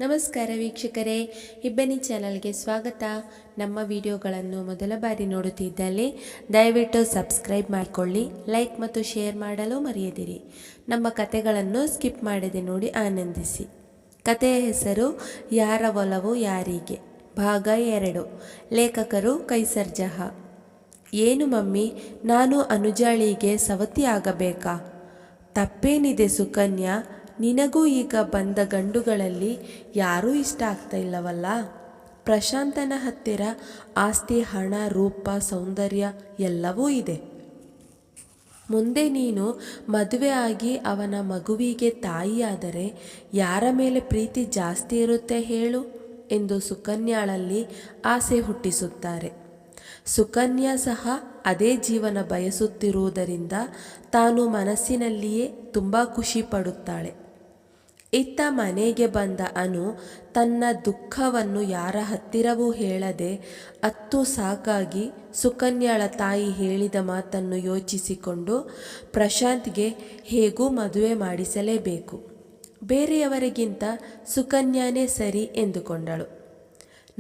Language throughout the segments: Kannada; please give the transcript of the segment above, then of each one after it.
ನಮಸ್ಕಾರ ವೀಕ್ಷಕರೇ, ಇಬ್ಬನಿ ಚಾನಲ್ಗೆ ಸ್ವಾಗತ. ನಮ್ಮ ವಿಡಿಯೋಗಳನ್ನು ಮೊದಲ ಬಾರಿ ನೋಡುತ್ತಿದ್ದಲ್ಲಿ ದಯವಿಟ್ಟು ಸಬ್ಸ್ಕ್ರೈಬ್ ಮಾಡಿಕೊಳ್ಳಿ, ಲೈಕ್ ಮತ್ತು ಶೇರ್ ಮಾಡಲು ಮರೆಯದಿರಿ. ನಮ್ಮ ಕತೆಗಳನ್ನು ಸ್ಕಿಪ್ ಮಾಡದೆ ನೋಡಿ ಆನಂದಿಸಿ. ಕತೆಯ ಹೆಸರು ಯಾರ ಒಲವು ಯಾರಿಗೆ, ಭಾಗ 2. ಲೇಖಕರು ಕೈಸರ್ ಜಹಾ. ಏನು ಮಮ್ಮಿ, ನಾನು ಅನುಜಾಳಿಗೆ ಸವತಿ ಆಗಬೇಕಾ? ತಪ್ಪೇನಿದೆ ಸುಕನ್ಯಾ, ನಿನಗೂ ಈಗ ಬಂದ ಗಂಡುಗಳಲ್ಲಿ ಯಾರೂ ಇಷ್ಟ ಆಗ್ತಾ ಇಲ್ಲವಲ್ಲ? ಪ್ರಶಾಂತನ ಹತ್ತಿರ ಆಸ್ತಿ, ಹಣ, ರೂಪ, ಸೌಂದರ್ಯ ಎಲ್ಲವೂ ಇದೆ. ಮುಂದೆ ನೀನು ಮದುವೆ ಆಗಿ ಅವನ ಮಗುವಿಗೆ ತಾಯಿಯಾದರೆ ಯಾರ ಮೇಲೆ ಪ್ರೀತಿ ಜಾಸ್ತಿ ಇರುತ್ತೆ ಹೇಳು ಎಂದು ಸುಕನ್ಯಾಳಲ್ಲಿ ಆಸೆ ಹುಟ್ಟಿಸುತ್ತಾರೆ. ಸುಕನ್ಯಾ ಸಹ ಅದೇ ಜೀವನ ಬಯಸುತ್ತಿರುವುದರಿಂದ ತಾನು ಮನಸ್ಸಿನಲ್ಲಿಯೇ ತುಂಬ ಖುಷಿ ಪಡುತ್ತಾಳೆ. ಇತ್ತ ಮನೆಗೆ ಬಂದ ಅನು ತನ್ನ ದುಃಖವನ್ನು ಯಾರ ಹತ್ತಿರವೂ ಹೇಳದೆ ಅತ್ತು ಸಾಕಾಗಿ ಸುಕನ್ಯಾಳ ತಾಯಿ ಹೇಳಿದ ಮಾತನ್ನು ಯೋಚಿಸಿಕೊಂಡು ಪ್ರಶಾಂತ್ಗೆ ಹೇಗೂ ಮದುವೆ ಮಾಡಿಸಲೇಬೇಕು, ಬೇರೆಯವರಿಗಿಂತ ಸುಕನ್ಯಾನೇ ಸರಿ ಎಂದುಕೊಂಡಳು.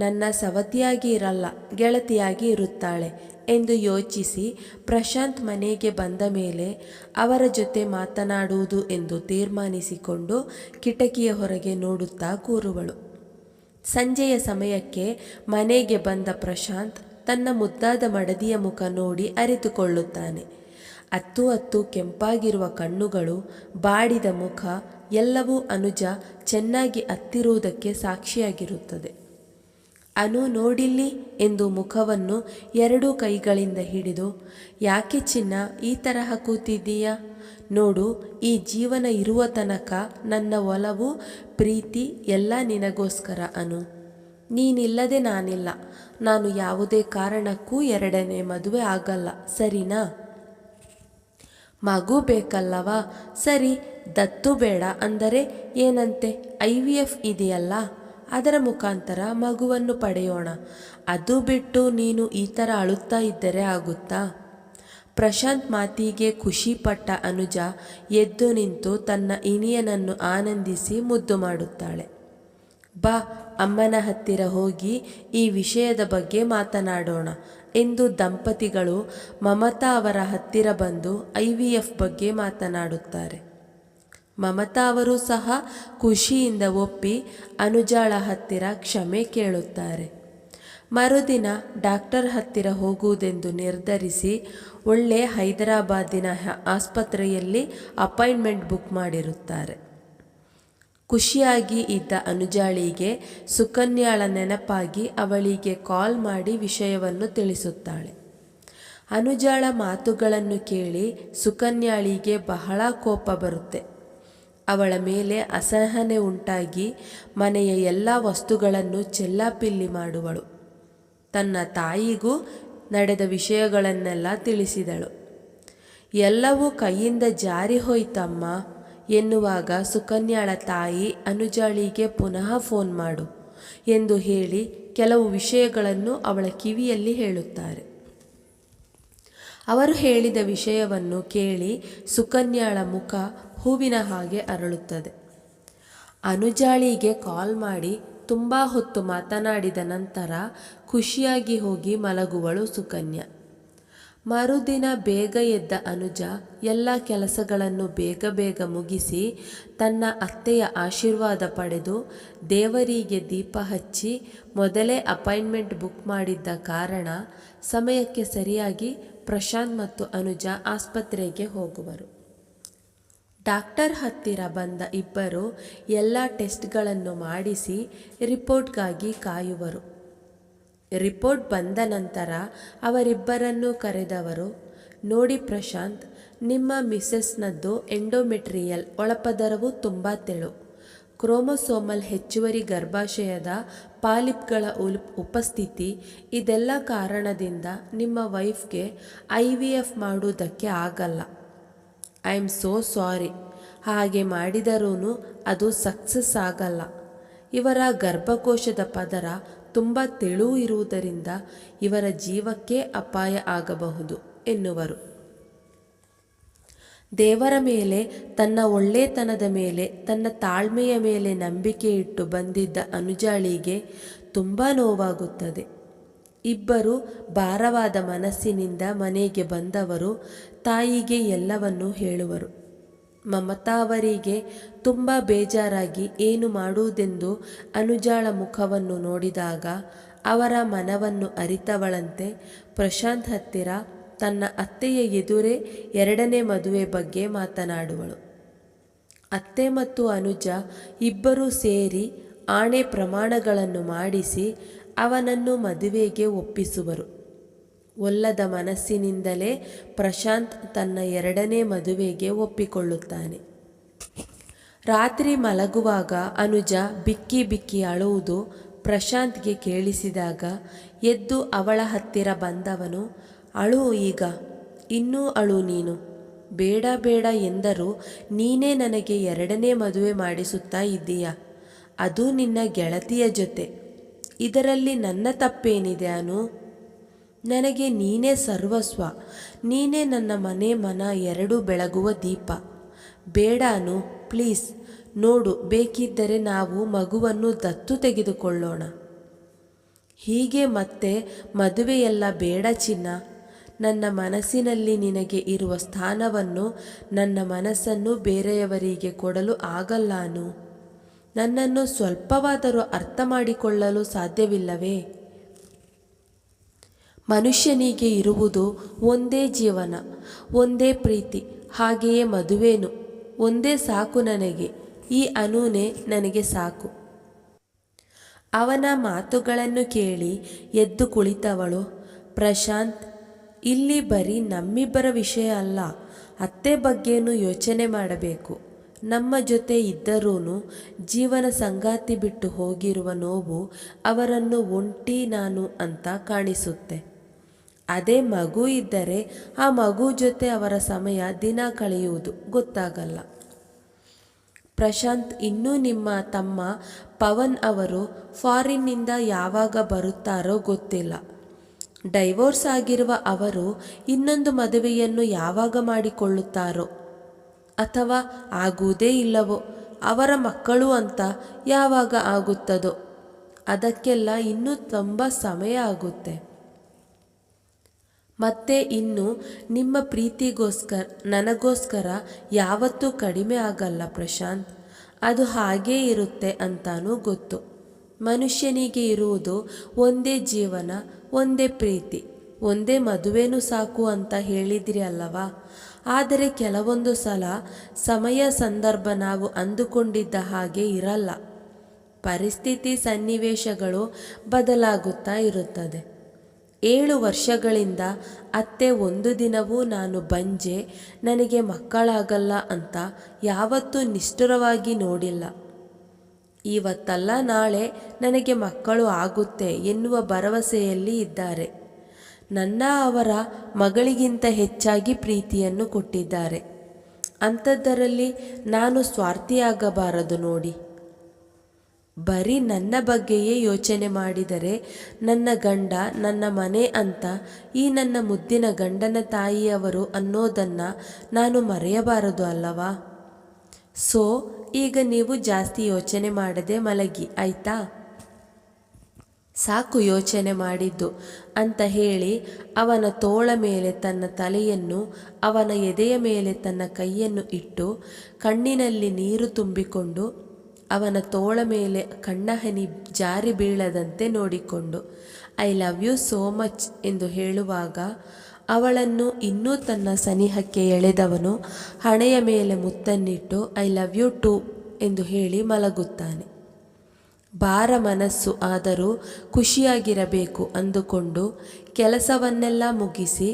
ನನ್ನ ಸವತಿಯಾಗಿ ಇರಲ್ಲ, ಗೆಳತಿಯಾಗಿ ಇರುತ್ತಾಳೆ ಎಂದು ಯೋಚಿಸಿ ಪ್ರಶಾಂತ್ ಮನೆಗೆ ಬಂದ ಮೇಲೆ ಅವರ ಜೊತೆ ಮಾತನಾಡುವುದು ಎಂದು ತೀರ್ಮಾನಿಸಿಕೊಂಡು ಕಿಟಕಿಯ ಹೊರಗೆ ನೋಡುತ್ತಾ ಕೂರುವಳು. ಸಂಜೆಯ ಸಮಯಕ್ಕೆ ಮನೆಗೆ ಬಂದ ಪ್ರಶಾಂತ್ ತನ್ನ ಮುದ್ದಾದ ಮಡದಿಯ ಮುಖ ನೋಡಿ ಅರಿತುಕೊಳ್ಳುತ್ತಾನೆ. ಅತ್ತು ಕೆಂಪಾಗಿರುವ ಕಣ್ಣುಗಳು, ಬಾಡಿದ ಮುಖ ಎಲ್ಲವೂ ಅನುಜ ಚೆನ್ನಾಗಿ ಅತ್ತಿರುವುದಕ್ಕೆ ಸಾಕ್ಷಿಯಾಗಿರುತ್ತದೆ. ಅನು ನೋಡಿಲ್ಲಿ ಎಂದು ಮುಖವನ್ನು 2 ಕೈಗಳಿಂದ ಹಿಡಿದು, ಯಾಕೆ ಚಿನ್ನ ಈ ತರಹ ಕೂತಿದ್ದೀಯಾ? ನೋಡು, ಈ ಜೀವನ ಇರುವ ತನಕ ನನ್ನ ಒಲವು ಪ್ರೀತಿ ಎಲ್ಲ ನಿನಗೋಸ್ಕರ ಅನು. ನೀನಿಲ್ಲದೆ ನಾನಿಲ್ಲ. ನಾನು ಯಾವುದೇ ಕಾರಣಕ್ಕೂ 2ನೇ ಮದುವೆ ಆಗಲ್ಲ, ಸರಿನಾ? ಮಗು ಬೇಕಲ್ಲವಾ? ಸರಿ, ದತ್ತು ಬೇಡ ಅಂದರೆ ಏನಂತೆ? IVF ಇದೆಯಲ್ಲ, ಅದರ ಮುಖಾಂತರ ಮಗುವನ್ನು ಪಡೆಯೋಣ. ಅದು ಬಿಟ್ಟು ನೀನು ಈ ಥರ ಅಳುತ್ತಾ ಇದ್ದರೆ ಆಗುತ್ತಾ? ಪ್ರಶಾಂತ್ ಮಾತಿಗೆ ಖುಷಿಪಟ್ಟ ಅನುಜ ಎದ್ದು ನಿಂತು ತನ್ನ ಇನಿಯನನ್ನು ಆನಂದಿಸಿ ಮುದ್ದು ಮಾಡುತ್ತಾಳೆ. ಬಾ, ಅಮ್ಮನ ಹತ್ತಿರ ಹೋಗಿ ಈ ವಿಷಯದ ಬಗ್ಗೆ ಮಾತನಾಡೋಣ ಎಂದು ದಂಪತಿಗಳು ಮಮತಾ ಅವರ ಹತ್ತಿರ ಬಂದು IVF ಬಗ್ಗೆ ಮಾತನಾಡುತ್ತಾರೆ. ಮಮತಾ ಅವರು ಸಹ ಖುಷಿಯಿಂದ ಒಪ್ಪಿ ಅನುಜಾಳ ಹತ್ತಿರ ಕ್ಷಮೆ ಕೇಳುತ್ತಾರೆ. ಮರುದಿನ ಡಾಕ್ಟರ್ ಹತ್ತಿರ ಹೋಗುವುದೆಂದು ನಿರ್ಧರಿಸಿ ಒಳ್ಳೆ ಹೈದರಾಬಾದಿನ ಆಸ್ಪತ್ರೆಯಲ್ಲಿ ಅಪಾಯಿಂಟ್ಮೆಂಟ್ ಬುಕ್ ಮಾಡಿರುತ್ತಾರೆ. ಖುಷಿಯಾಗಿ ಇದ್ದ ಅನುಜಾಳಿಗೆ ಸುಕನ್ಯಾಳ ನೆನಪಾಗಿ ಅವಳಿಗೆ ಕಾಲ್ ಮಾಡಿ ವಿಷಯವನ್ನು ತಿಳಿಸುತ್ತಾಳೆ. ಅನುಜಾಳ ಮಾತುಗಳನ್ನು ಕೇಳಿ ಸುಕನ್ಯಾಳಿಗೆ ಬಹಳ ಕೋಪ ಬರುತ್ತೆ. ಅವಳ ಮೇಲೆ ಅಸಹನೆ ಉಂಟಾಗಿ ಮನೆಯ ಎಲ್ಲ ವಸ್ತುಗಳನ್ನು ಚೆಲ್ಲಾಪಿಲ್ಲಿ ಮಾಡುವಳು. ತನ್ನ ತಾಯಿಗೂ ನಡೆದ ವಿಷಯಗಳನ್ನೆಲ್ಲ ತಿಳಿಸಿದಳು. ಎಲ್ಲವೂ ಕೈಯಿಂದ ಜಾರಿ ಹೋಯ್ತಮ್ಮ ಎನ್ನುವಾಗ ಸುಕನ್ಯಾಳ ತಾಯಿ ಅನುಜಾಳಿಗೆ ಪುನಃ ಫೋನ್ ಮಾಡು ಎಂದು ಹೇಳಿ ಕೆಲವು ವಿಷಯಗಳನ್ನು ಅವಳ ಕಿವಿಯಲ್ಲಿ ಹೇಳುತ್ತಾರೆ. ಅವರು ಹೇಳಿದ ವಿಷಯವನ್ನು ಕೇಳಿ ಸುಕನ್ಯಾಳ ಮುಖ ಹೂವಿನ ಹಾಗೆ ಅರಳುತ್ತದೆ. ಅನುಜಾಳಿಗೆ ಕಾಲ್ ಮಾಡಿ ತುಂಬ ಹೊತ್ತು ಮಾತನಾಡಿದ ನಂತರ ಖುಷಿಯಾಗಿ ಹೋಗಿ ಮಲಗುವಳು ಸುಕನ್ಯಾ. ಮರುದಿನ ಬೇಗ ಎದ್ದ ಅನುಜ ಎಲ್ಲ ಕೆಲಸಗಳನ್ನು ಬೇಗ ಮುಗಿಸಿ ತನ್ನ ಅತ್ತೆಯ ಆಶೀರ್ವಾದ ಪಡೆದು ದೇವರಿಗೆ ದೀಪ ಹಚ್ಚಿ ಮೊದಲೇ ಅಪಾಯಿಂಟ್ಮೆಂಟ್ ಬುಕ್ ಮಾಡಿದ್ದ ಕಾರಣ ಸಮಯಕ್ಕೆ ಸರಿಯಾಗಿ ಪ್ರಶಾಂತ್ ಮತ್ತು ಅನುಜ ಆಸ್ಪತ್ರೆಗೆ ಹೋಗುವರು. ಡಾಕ್ಟರ್ ಹತ್ತಿರ ಬಂದ ಇಬ್ಬರು ಎಲ್ಲ ಟೆಸ್ಟ್ಗಳನ್ನು ಮಾಡಿಸಿ ರಿಪೋರ್ಟ್ಗಾಗಿ ಕಾಯುವರು. ರಿಪೋರ್ಟ್ ಬಂದ ನಂತರ ಅವರಿಬ್ಬರನ್ನು ಕರೆದವರು, ನೋಡಿ ಪ್ರಶಾಂತ್, ನಿಮ್ಮ ಮಿಸೆಸ್ನದ್ದು ಎಂಡೋಮೆಟ್ರಿಯಲ್ ಒಳಪದರವು ತುಂಬ ತೆಳು, ಕ್ರೋಮೋಸೋಮಲ್ ಹೆಚ್ಚುವರಿ ಗರ್ಭಾಶಯದ ಪಾಲಿಪ್ಗಳ ಉಪಸ್ಥಿತಿ, ಇದೆಲ್ಲ ಕಾರಣದಿಂದ ನಿಮ್ಮ ವೈಫ್ಗೆ IVF ಮಾಡುವುದಕ್ಕೆ ಆಗಲ್ಲ. I am so sorry. ಹಾಗೆ ಮಾಡಿದರೂ ಅದು ಸಕ್ಸಸ್ ಆಗಲ್ಲ. ಇವರ ಗರ್ಭಕೋಶದ ಪದರ ತುಂಬ ತೆಳು ಇರುವುದರಿಂದ ಇವರ ಜೀವಕ್ಕೆ ಅಪಾಯ ಆಗಬಹುದು ಎನ್ನುವರು. ದೇವರ ಮೇಲೆ, ತನ್ನ ಒಳ್ಳೆತನದ ಮೇಲೆ, ತನ್ನ ತಾಳ್ಮೆಯ ಮೇಲೆ ನಂಬಿಕೆ ಇಟ್ಟು ಬಂದಿದ್ದ ಅನುಜಾಳಿಗೆ ತುಂಬ ನೋವಾಗುತ್ತದೆ. ಇಬ್ಬರು ಭಾರವಾದ ಮನಸ್ಸಿನಿಂದ ಮನೆಗೆ ಬಂದವರು ತಾಯಿಗೆ ಎಲ್ಲವನ್ನೂ ಹೇಳುವರು. ಮಮತಾ ಅವರಿಗೆ ತುಂಬ ಬೇಜಾರಾಗಿ ಏನು ಮಾಡುವುದೆಂದು ಅನುಜಾಳ ಮುಖವನ್ನು ನೋಡಿದಾಗ ಅವರ ಮನವನ್ನು ಅರಿತವಳಂತೆ ಪ್ರಶಾಂತ್ ಹತ್ತಿರ ತನ್ನ ಅತ್ತೆಯ ಎದುರೇ ಎರಡನೇ ಮದುವೆ ಬಗ್ಗೆ ಮಾತನಾಡುವಳು. ಅತ್ತೆ ಮತ್ತು ಅನುಜ ಇಬ್ಬರೂ ಸೇರಿ ಆಣೆ ಪ್ರಮಾಣಗಳನ್ನು ಮಾಡಿಸಿ ಅವನನ್ನು ಮದುವೆಗೆ ಒಪ್ಪಿಸುವರು. ಒಲ್ಲದ ಮನಸ್ಸಿನಿಂದಲೇ ಪ್ರಶಾಂತ್ ತನ್ನ ಎರಡನೇ ಮದುವೆಗೆ ಒಪ್ಪಿಕೊಳ್ಳುತ್ತಾನೆ. ರಾತ್ರಿ ಮಲಗುವಾಗ ಅನುಜ ಬಿಕ್ಕಿ ಬಿಕ್ಕಿ ಅಳುವುದು ಪ್ರಶಾಂತ್ಗೆ ಕೇಳಿಸಿದಾಗ ಎದ್ದು ಅವಳ ಹತ್ತಿರ ಬಂದವನು, ಅಳು ಈಗ, ಇನ್ನೂ ಅಳು ನೀನು, ಬೇಡ ಬೇಡ ಎಂದರೂ ನೀನೇ ನನಗೆ ಎರಡನೇ ಮದುವೆ ಮಾಡಿಸುತ್ತಾ ಇದ್ದೀಯ, ಅದು ನಿನ್ನ ಗೆಳತಿಯ ಜೊತೆ. ಇದರಲ್ಲಿ ನನ್ನ ತಪ್ಪೇನಿದೆ ಅನು? ನನಗೆ ನೀನೇ ಸರ್ವಸ್ವ, ನೀನೇ ನನ್ನ ಮನೆ ಮನ ಎರಡೂ ಬೆಳಗುವ ದೀಪ. ಬೇಡ ಅನು, ಪ್ಲೀಸ್ ನೋಡು, ಬೇಕಿದ್ದರೆ ನಾವು ಮಗುವನ್ನು ದತ್ತು ತೆಗೆದುಕೊಳ್ಳೋಣ. ಹೀಗೆ ಮತ್ತೆ ಮದುವೆಯೆಲ್ಲ ಬೇಡ ಚಿನ್ನ. ನನ್ನ ಮನಸ್ಸಿನಲ್ಲಿ ನಿನಗೆ ಇರುವ ಸ್ಥಾನವನ್ನು, ನನ್ನ ಮನಸ್ಸನ್ನು ಬೇರೆಯವರಿಗೆ ಕೊಡಲು ಆಗಲ್ಲ ಅನು. ನನ್ನನ್ನು ಸ್ವಲ್ಪವಾದರೂ ಅರ್ಥ ಮಾಡಿಕೊಳ್ಳಲು ಸಾಧ್ಯವಿಲ್ಲವೇ? ಮನುಷ್ಯನಿಗೆ ಇರುವುದು ಒಂದೇ ಜೀವನ, ಒಂದೇ ಪ್ರೀತಿ, ಹಾಗೆಯೇ ಮದುವೆನೂ ಒಂದೇ ಸಾಕು ನನಗೆ. ಈ ಅನೂನೇ ನನಗೆ ಸಾಕು. ಅವನ ಮಾತುಗಳನ್ನು ಕೇಳಿ ಎದ್ದು ಕುಳಿತವಳು, ಪ್ರಶಾಂತ್, ಇಲ್ಲಿ ಬರೀ ನಮ್ಮಿಬ್ಬರ ವಿಷಯ ಅಲ್ಲ, ಅತ್ತೆ ಬಗ್ಗೆನೂ ಯೋಚನೆ ಮಾಡಬೇಕು. ನಮ್ಮ ಜೊತೆ ಇದ್ದರೂ ಜೀವನ ಸಂಗಾತಿ ಬಿಟ್ಟು ಹೋಗಿರುವ ನೋವು ಅವರನ್ನು ಒಂಟಿ ನಾನು ಅಂತ ಕಾಣಿಸುತ್ತೆ. ಅದೇ ಮಗು ಇದ್ದರೆ ಆ ಮಗು ಜೊತೆ ಅವರ ಸಮಯ ದಿನ ಕಳೆಯುವುದು ಗೊತ್ತಾಗಲ್ಲ. ಪ್ರಶಾಂತ್, ಇನ್ನೂ ನಿಮ್ಮ ತಮ್ಮ ಪವನ್ ಅವರು ಫಾರಿನ್ನಿಂದ ಯಾವಾಗ ಬರುತ್ತಾರೋ ಗೊತ್ತಿಲ್ಲ. ಡೈವೋರ್ಸ್ ಆಗಿರುವ ಅವರು ಇನ್ನೊಂದು ಮದುವೆಯನ್ನು ಯಾವಾಗ ಮಾಡಿಕೊಳ್ಳುತ್ತಾರೋ, ಅಥವಾ ಆಗುವುದೇ ಇಲ್ಲವೋ, ಅವರ ಮಕ್ಕಳು ಅಂತ ಯಾವಾಗ ಆಗುತ್ತದೋ, ಅದಕ್ಕೆಲ್ಲ ಇನ್ನೂ ತುಂಬ ಸಮಯ ಆಗುತ್ತೆ. ಮತ್ತೆ ಇನ್ನು ನಿಮ್ಮ ಪ್ರೀತಿಗೋಸ್ಕರ ನನಗೋಸ್ಕರ ಯಾವತ್ತೂ ಕಡಿಮೆ ಆಗಲ್ಲ ಪ್ರಶಾಂತ್. ಅದು ಹಾಗೇ ಇರುತ್ತೆ ಅಂತಾನೂ ಗೊತ್ತು. ಮನುಷ್ಯನಿಗೆ ಇರುವುದು ಒಂದೇ ಜೀವನ, ಒಂದೇ ಪ್ರೀತಿ, ಒಂದೇ ಮದುವೆನೂ ಸಾಕು ಅಂತ ಹೇಳಿದ್ರಿ ಅಲ್ಲವಾ? ಆದರೆ ಕೆಲವೊಂದು ಸಲ ಸಮಯ ಸಂದರ್ಭ ನಾವು ಅಂದುಕೊಂಡಿದ್ದ ಹಾಗೆ ಇರಲ್ಲ. ಪರಿಸ್ಥಿತಿ ಸನ್ನಿವೇಶಗಳು ಬದಲಾಗುತ್ತಾ ಇರುತ್ತದೆ. 7 ವರ್ಷಗಳಿಂದ ಅತ್ತೆ ಒಂದು ದಿನವೂ ನಾನು ಬಂಜೆ, ನನಗೆ ಮಕ್ಕಳಾಗಲ್ಲ ಅಂತ ಯಾವತ್ತೂ ನಿಷ್ಠುರವಾಗಿ ನೋಡಿಲ್ಲ. ಇವತ್ತಲ್ಲ ನಾಳೆ ನನಗೆ ಮಕ್ಕಳು ಆಗುತ್ತೆ ಎನ್ನುವ ಭರವಸೆಯಲ್ಲಿ ಇದ್ದಾರೆ. ನನ್ನ ಅವರ ಮಗಳಿಗಿಂತ ಹೆಚ್ಚಾಗಿ ಪ್ರೀತಿಯನ್ನು ಕೊಟ್ಟಿದ್ದಾರೆ. ಅಂಥದ್ದರಲ್ಲಿ ನಾನು ಸ್ವಾರ್ಥಿಯಾಗಬಾರದು ನೋಡಿ. ಬರೀ ನನ್ನ ಬಗ್ಗೆಯೇ ಯೋಚನೆ ಮಾಡಿದರೆ ನನ್ನ ಗಂಡ, ನನ್ನ ಮನೆ ಅಂತ ಈ ನನ್ನ ಮುದ್ದಿನ ಗಂಡನ ತಾಯಿಯವರು ಅನ್ನೋದನ್ನು ನಾನು ಮರೆಯಬಾರದು ಅಲ್ಲವಾ? ಸೊ ಈಗ ನೀವು ಜಾಸ್ತಿ ಯೋಚನೆ ಮಾಡದೆ ಮಲಗಿ, ಆಯ್ತಾ? ಸಾಕು ಯೋಚನೆ ಮಾಡಿದ್ದು ಅಂತ ಹೇಳಿ ಅವನ ತೋಳ ಮೇಲೆ ತನ್ನ ತಲೆಯನ್ನು, ಅವನ ಎದೆಯ ಮೇಲೆ ತನ್ನ ಕೈಯನ್ನು ಇಟ್ಟು ಕಣ್ಣಿನಲ್ಲಿ ನೀರು ತುಂಬಿಕೊಂಡು ಅವನ ತೋಳ ಮೇಲೆ ಕಣ್ಣಹನಿ ಜಾರಿ ಬೀಳದಂತೆ ನೋಡಿಕೊಂಡು I love you so much ಎಂದು ಹೇಳುವಾಗ ಅವಳನ್ನು ಇನ್ನೂ ತನ್ನ ಸನಿಹಕ್ಕೆ ಎಳೆದವನು ಹಣೆಯ ಮೇಲೆ ಮುತ್ತನ್ನಿಟ್ಟು ಐ ಲವ್ ಯು ಟು ಎಂದು ಹೇಳಿ ಮಲಗುತ್ತಾನೆ. ಭಾರ ಮನಸ್ಸು ಆದರೂ ಖುಷಿಯಾಗಿರಬೇಕು ಅಂದುಕೊಂಡು ಕೆಲಸವನ್ನೆಲ್ಲ ಮುಗಿಸಿ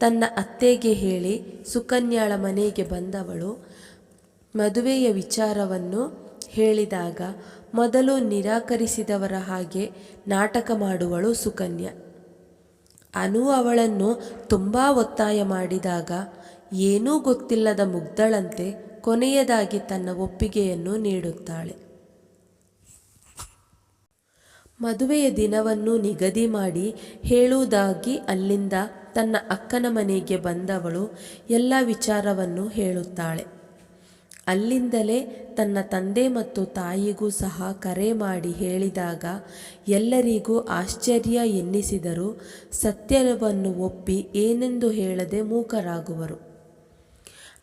ತನ್ನ ಅತ್ತೆಗೆ ಹೇಳಿ ಸುಕನ್ಯಾಳ ಮನೆಗೆ ಬಂದವಳು ಮದುವೆಯ ವಿಚಾರವನ್ನು ಹೇಳಿದಾಗ ಮೊದಲು ನಿರಾಕರಿಸಿದವರ ಹಾಗೆ ನಾಟಕ ಮಾಡುವಳು ಸುಕನ್ಯಾ. ಅನು ಅವಳನ್ನು ತುಂಬ ಒತ್ತಾಯ ಮಾಡಿದಾಗ ಏನೂ ಗೊತ್ತಿಲ್ಲದ ಮುಗ್ಧಳಂತೆ ಕೊನೆಯದಾಗಿ ತನ್ನ ಒಪ್ಪಿಗೆಯನ್ನು ನೀಡುತ್ತಾಳೆ. ಮದುವೆಯ ದಿನವನ್ನು ನಿಗದಿ ಮಾಡಿ ಹೇಳುವುದಾಗಿ ಅಲ್ಲಿಂದ ತನ್ನ ಅಕ್ಕನ ಮನೆಗೆ ಬಂದವಳು ಎಲ್ಲ ವಿಚಾರವನ್ನು ಹೇಳುತ್ತಾಳೆ. ಅಲ್ಲಿಂದಲೇ ತನ್ನ ತಂದೆ ಮತ್ತು ತಾಯಿಗೂ ಸಹ ಕರೆ ಮಾಡಿ ಹೇಳಿದಾಗ ಎಲ್ಲರಿಗೂ ಆಶ್ಚರ್ಯ ಎನ್ನಿಸಿದರೂ ಸತ್ಯವನ್ನು ಒಪ್ಪಿ ಏನೆಂದು ಹೇಳದೆ ಮೂಕರಾಗುವರು.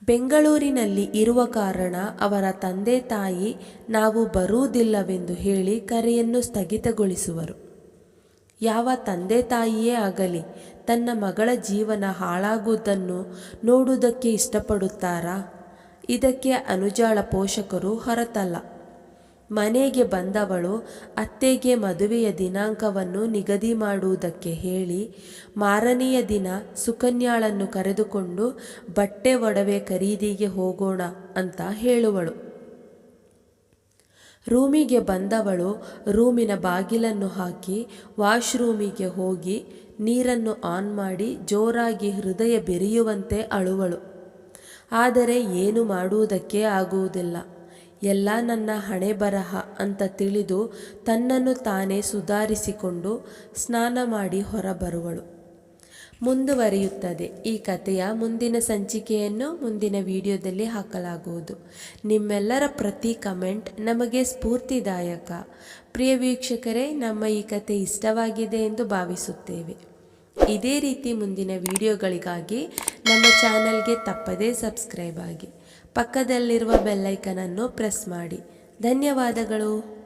ಬೆಂಗಳೂರಿನಲ್ಲಿ ಇರುವ ಕಾರಣ ಅವರ ತಂದೆ ತಾಯಿ ನಾವು ಬರುವುದಿಲ್ಲವೆಂದು ಹೇಳಿ ಕರೆಯನ್ನು ಸ್ಥಗಿತಗೊಳಿಸುವರು. ಯಾವ ತಂದೆ ತಾಯಿಯೇ ಆಗಲಿ ತನ್ನ ಮಗಳ ಜೀವನ ಹಾಳಾಗುವುದನ್ನು ನೋಡುವುದಕ್ಕೆ ಇಷ್ಟಪಡುತ್ತಾರಾ? ಇದಕ್ಕೆ ಅನುಜಾಳ ಪೋಷಕರು ಹೊರತಲ್ಲ. ಮನೆಗೆ ಬಂದವಳು ಅತ್ತೆಗೆ ಮದುವೆಯ ದಿನಾಂಕವನ್ನು ನಿಗದಿ ಮಾಡುವುದಕ್ಕೆ ಹೇಳಿ ಮಾರನೆಯ ದಿನ ಸುಕನ್ಯಾಳನ್ನು ಕರೆದುಕೊಂಡು ಬಟ್ಟೆ ಒಡವೆ ಖರೀದಿಗೆ ಹೋಗೋಣ ಅಂತ ಹೇಳುವಳು. ರೂಮಿಗೆ ಬಂದವಳು ರೂಮಿನ ಬಾಗಿಲನ್ನು ಹಾಕಿ ವಾಶ್ರೂಮಿಗೆ ಹೋಗಿ ನೀರನ್ನು ಆನ್ ಮಾಡಿ ಜೋರಾಗಿ ಹೃದಯ ಬೆರೆಯುವಂತೆ ಅಳುವಳು. ಆದರೆ ಏನು ಮಾಡುವುದಕ್ಕೆ ಆಗುವುದಿಲ್ಲ. ಎಲ್ಲ ನನ್ನ ಹಣೆ ಬರಹ ಅಂತ ತಿಳಿದು ತನ್ನನ್ನು ತಾನೇ ಸುಧಾರಿಸಿಕೊಂಡು ಸ್ನಾನ ಮಾಡಿ ಹೊರಬರುವಳು. ಮುಂದುವರಿಯುತ್ತದೆ. ಈ ಕಥೆಯ ಮುಂದಿನ ಸಂಚಿಕೆಯನ್ನು ಮುಂದಿನ ವಿಡಿಯೋದಲ್ಲಿ ಹಾಕಲಾಗುವುದು. ನಿಮ್ಮೆಲ್ಲರ ಪ್ರತಿ ಕಮೆಂಟ್ ನಮಗೆ ಸ್ಫೂರ್ತಿದಾಯಕ. ಪ್ರಿಯ ವೀಕ್ಷಕರೇ, ನಮ್ಮ ಈ ಕಥೆ ಇಷ್ಟವಾಗಿದೆ ಎಂದು ಭಾವಿಸುತ್ತೇವೆ. ಇದೇ ರೀತಿ ಮುಂದಿನ ವಿಡಿಯೋಗಳಿಗಾಗಿ ನಮ್ಮ ಚಾನಲ್ಗೆ ತಪ್ಪದೇ ಸಬ್ಸ್ಕ್ರೈಬ್ ಆಗಿ ಪಕ್ಕದಲ್ಲಿರುವ ಬೆಲ್ಲೈಕನನ್ನು ಪ್ರೆಸ್ ಮಾಡಿ. ಧನ್ಯವಾದಗಳು.